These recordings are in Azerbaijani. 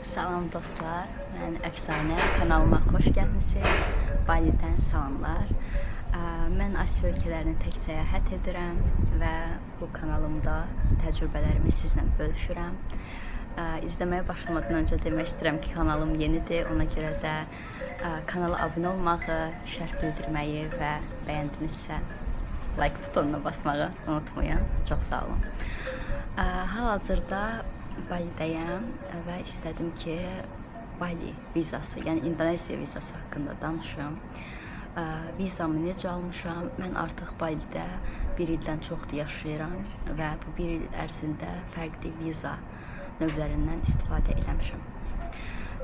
Salam dostlar, mən Əfsanə, kanalıma xoş gəlmisiniz. Balidən salamlar. Mən Asiya ölkələrini tək səyahət edirəm və bu kanalımda təcrübələrimi sizlə bölüşürəm. İzləməyə başlamadan öncə demək istəyirəm ki, kanalım yenidir. Ona görə də kanala abunə olmağı, şərh bildirməyi və bəyəndinizsə like butonuna basmağı unutmayın. Çox sağ olun. Hal-hazırda Balidəyəm və istədim ki, Bali vizası, yəni İndoneziya vizası haqqında danışım. Vizamı necə almışam? Mən artıq Balidə bir ildən çoxdur yaşayıram və bu bir il ərzində fərqli viza növlərindən istifadə eləmişəm.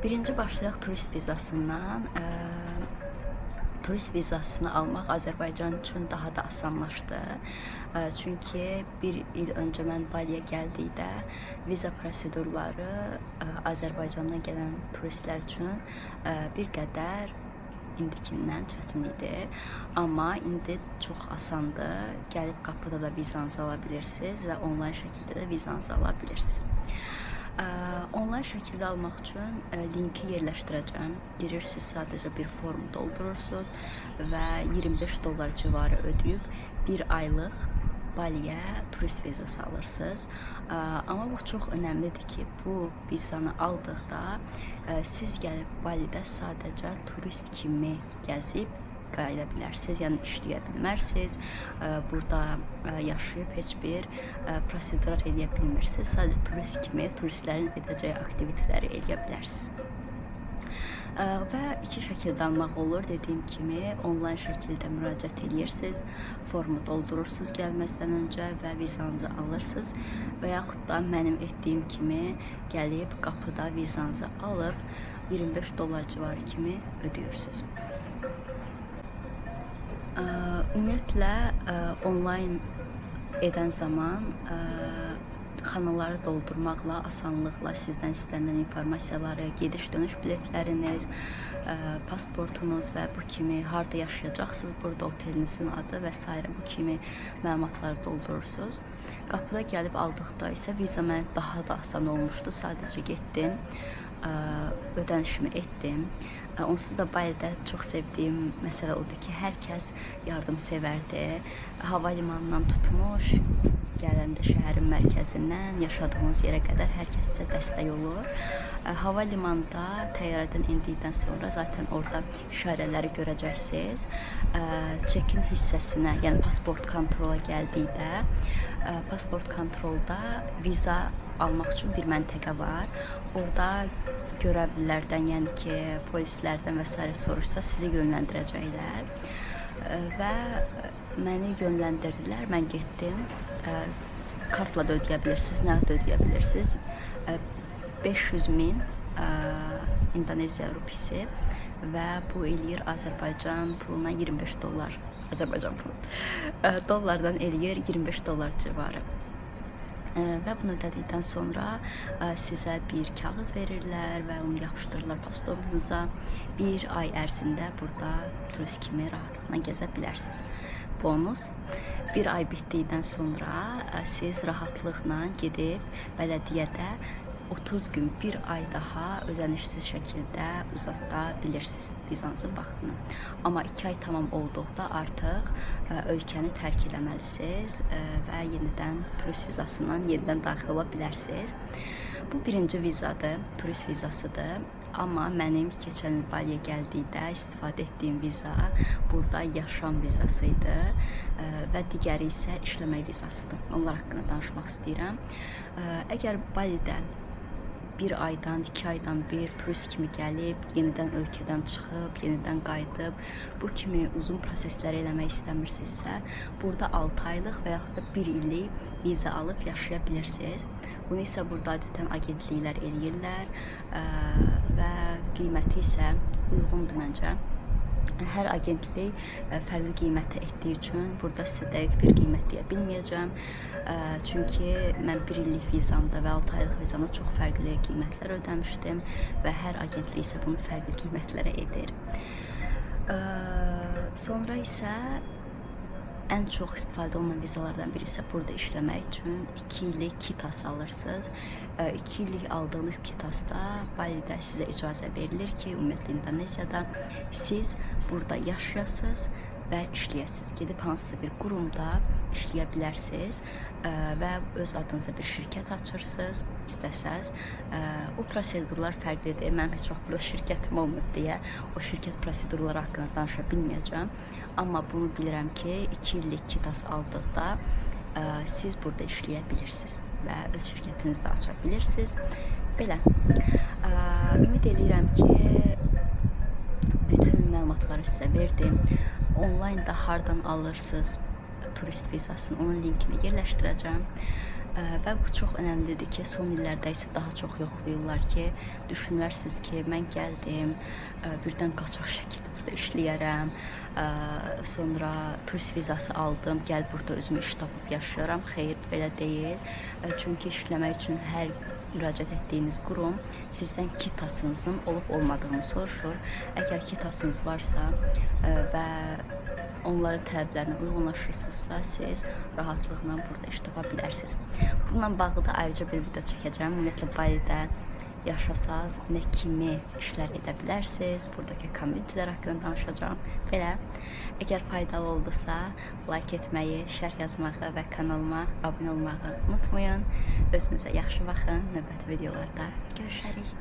Birinci başlayaq turist vizasından. Turist vizasını almaq Azərbaycan üçün daha da asanlaşdı. Çünki bir il öncə mən Baliyə gəldikdə viza prosedurları Azərbaycandan gələn turistlər üçün bir qədər indikindən çətin idi. Amma indi çox asandır. Gəlib qapıda da vizanızı ala bilirsiniz və onlayn şəkildə də vizanızı ala bilirsiniz. Onlayn şəkildə almaq üçün linki yerləşdirəcəm. Girirsiniz, sadəcə bir form doldurursunuz və $25 civarı ödəyib bir aylıq Baliyə turist vizası alırsınız. Amma bu çox önəmlidir ki, bu vizanı aldıqda siz gəlib Balidə sadəcə turist kimi gəzib qayıda bilərsiniz, yəni işləyə bilmərsiniz. Burada yaşayıb heç bir prosedural eləyə bilmirsiniz. Sadəcə turist kimi turistlərin edəcəyi aktiviteləri eləyə bilərsiniz. Və iki şəkildə almaq olur. Dediyim kimi, onlayn şəkildə müraciət edirsiniz, formu doldurursunuz gəlməzdən öncə və vizanızı alırsınız. Və yaxud da mənim etdiyim kimi gəlib qapıda vizanızı alıb $25 civarı kimi ödəyirsiniz. Ümumiyyətlə, onlayn edən zaman xanaları doldurmaqla, asanlıqla sizdən istənilən informasiyaları, gediş-dönüş biletləriniz, pasportunuz və bu kimi harda yaşayacaqsınız, burada otelinizin adı və s. bu kimi məlumatları doldurursunuz. Qapıda gəlib aldıqda isə viza mənə daha da asan olmuşdu. Sadəcə getdim, ödənişimi etdim. Onsuz da Balidə çox sevdiyim məsələ odur ki, hər kəs yardımsevərdir. Hava limanından tutmuş, gələndə şəhərin mərkəzindən yaşadığınız yerə qədər hər kəs sizə dəstək olur. Hava limanında təyyarədən indikdən sonra zaten orada işarələri görəcəksiniz. Check-in hissəsinə, yəni pasport kontrola gəldikdə, pasport kontrolda viza almaq üçün bir məntəqə var. Orada görevlilərdən, yəni ki, polislərdən və s. soruşsa sizi yönləndirəcəklər. Və məni yönləndirdilər, mən getdim. Kartla da ödəyə bilirsiniz, nəqd ödəyə bilirsiniz. 500.000 İndoneziya rupisi və bu eləyir Azərbaycan puluna $25. Azərbaycan pulu. Dollardan eləyir $25 civarı. Və bunu ödədikdən sonra sizə bir kağız verirlər və onu yapışdırırlar pasportunuza. Bir ay ərzində burada turist kimi rahatlıqla gəzə bilərsiniz. Bonus, bir ay bitdikdən sonra siz rahatlıqla gedib bələdiyyədə 30 gün, bir ay daha ödənişsiz şəkildə uzatda bilirsiniz vizanızın vaxtını. Amma 2 ay tamam olduqda artıq ölkəni tərk eləməlisiniz və yenidən turist vizasından yenidən daxil ola bilərsiniz. Bu birinci vizadır, turist vizasıdır. Amma mənim keçən il Baliyə gəldikdə istifadə etdiyim viza burada yaşam vizası idi və digəri isə işləmək vizasıdır. Onlar haqqında danışmaq istəyirəm. Əgər Balidə bir aydan, 2 aydan bir turist kimi gəlib, yenidən ölkədən çıxıb, yenidən qayıdıb, bu kimi uzun prosesləri eləmək istəmirsinizsə, burada 6 aylıq və yaxud da 1 illik viza alıb yaşaya bilirsiniz. Bunu isə burada adətən agentliklər eləyirlər və qiyməti isə uyğundur məncə. Hər agentlik fərqli qiymətə etdiyi üçün burada sizə dəqiq bir qiymət deyə bilməyəcəm. Çünki mən 1 illik vizamda və 6 aylıq vizamda çox fərqli qiymətlər ödəmişdim və hər agentlik isə bunu fərqli qiymətlərə edir. Sonra isə ən çox istifadə olunan vizalardan biri isə burada işləmək üçün 2 illik KİTAS alırsınız. 2 illik aldığınız KİTASda Balidə sizə icazə verilir ki, ümumiyyətlə İndoneziyada siz burada yaşayasınız və işləyəsiniz. Gedib hansısa bir qurumda işləyə bilərsiniz və öz adınıza bir şirkət açırsınız istəsəz. O prosedurlar fərqlidir. Mənim heç vaxt burada şirkətim olmayıb deyə o şirkət prosedurları haqqında danışa bilməyəcəm. Amma bunu bilirəm ki, 2 illik KİTAS aldıqda siz burada işləyə bilirsiniz və öz şirkətinizi də aça bilirsiniz. Belə. Ümid edirəm ki, bütün məlumatları sizə verdim. Onlaynda hardan alırsınız turist vizasını, onun linkini yerləşdirəcəm. Və bu çox önəmlidir ki, son illərdə isə daha çox yoxlayırlar ki, düşünürsünüz ki, mən gəldim, birdən qaçaq şəkildə burada işləyərəm, sonra turist vizası aldım, gəl burada özümü iş tapıb yaşayıram. Xeyr, belə deyil. Çünki işləmək üçün hər müraciət etdiyiniz qurum sizdən KİTASınızın olub-olmadığını soruşur. Əgər KİTASınız varsa və onların tələblərinə uyğunlaşırsınızsa, siz rahatlıqla burada iş tapa bilərsiniz. Bununla bağlı da ayrıca bir video çəkəcəm. Ümumiyyətlə, Balidə yaşasaz nə kimi işlər edə bilərsiniz, buradakı communitilər haqqında danışacağım. Belə, əgər faydalı oldusa, like etməyi, şərh yazmağı və kanalıma abunə olmağı unutmayın. Özünüzə yaxşı baxın. Növbəti videolarda görüşərik.